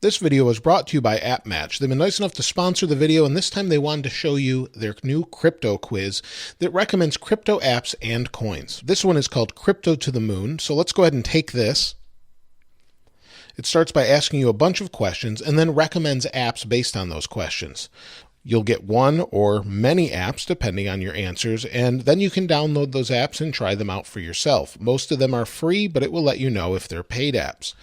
This video was brought to you by AppMatch. They've been nice enough to sponsor the video, and this time they wanted to show you their new crypto quiz that recommends crypto apps and coins. This one is called Crypto to the Moon, so let's go ahead and take this. It starts by asking you a bunch of questions and then recommends apps based on those questions. You'll get one or many apps depending on your answers, and then you can download those apps and try them out for yourself. Most of them are free, but it will let you know if they're paid apps.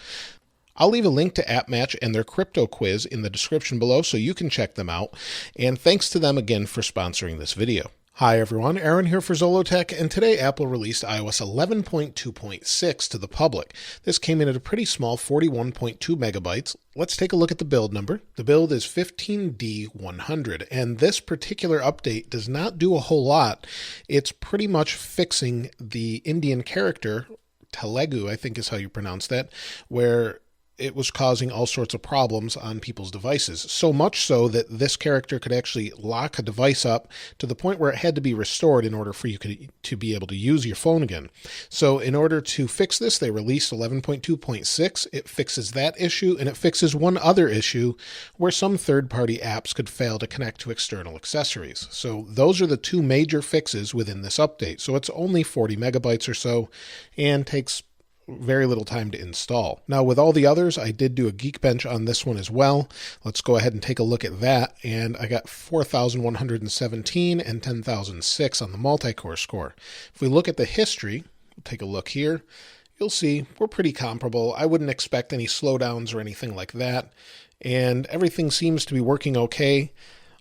I'll leave a link to AppMatch and their crypto quiz in the description below so you can check them out, and thanks to them again for sponsoring this video. Hi everyone, Aaron here for Zollotech, and today Apple released iOS 11.2.6 to the public. This came in at a pretty small 41.2 megabytes. Let's take a look at the build number. The build is 15D100, and this particular update does not do a whole lot. It's pretty much fixing the Indian character, Telugu I think is how you pronounce that, where it was causing all sorts of problems on people's devices. So much so that this character could actually lock a device up to the point where it had to be restored in order for you to be able to use your phone again. So in order to fix this, they released 11.2.6. It fixes that issue, and it fixes one other issue where some third-party apps could fail to connect to external accessories. So those are the two major fixes within this update. So it's only 40 megabytes or so and takes very little time to install. Now with all the others, I did do a Geekbench on this one as well. Let's go ahead and take a look at that. And I got 4,117 and 10,006 on the multi-core score. If we look at the history, we'll take a look here. You'll see we're pretty comparable. I wouldn't expect any slowdowns or anything like that. And everything seems to be working okay.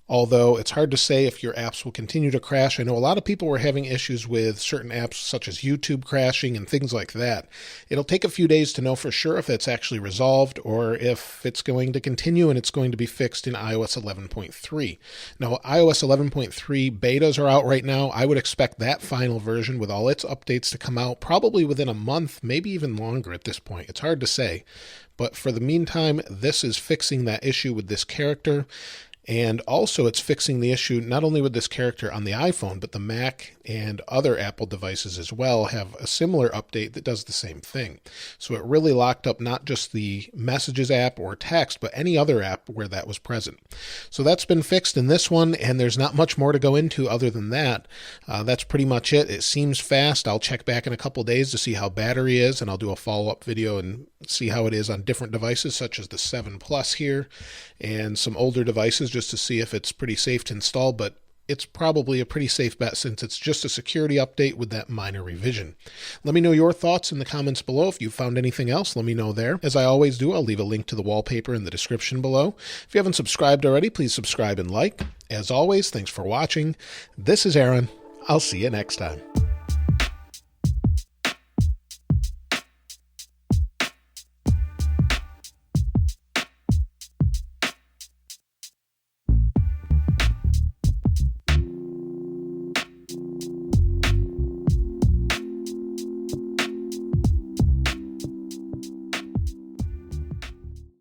Although it's hard to say if your apps will continue to crash. I know a lot of people were having issues with certain apps such as YouTube crashing and things like that. It'll take a few days to know for sure if it's actually resolved or if it's going to continue and it's going to be fixed in iOS 11.3. Now, iOS 11.3 betas are out right now. I would expect that final version with all its updates to come out probably within a month, maybe even longer at this point. It's hard to say. But for the meantime, this is fixing that issue with this character. And also it's fixing the issue not only with this character on the iPhone, but the Mac and other Apple devices as well have a similar update that does the same thing. So it really locked up not just the Messages app or text, but any other app where that was present. So that's been fixed in this one, and there's not much more to go into other than that. That's pretty much it. It seems fast. I'll check back in a couple days to see how battery is, and I'll do a follow-up video and see how it is on different devices such as the 7 Plus here and some older devices just to see if it's pretty safe to install, but it's probably a pretty safe bet since it's just a security update with that minor revision. Let me know your thoughts in the comments below. If you found anything else, let me know there. As I always do, I'll leave a link to the wallpaper in the description below. If you haven't subscribed already, please subscribe and like. As always, thanks for watching. This is Aaron. I'll see you next time.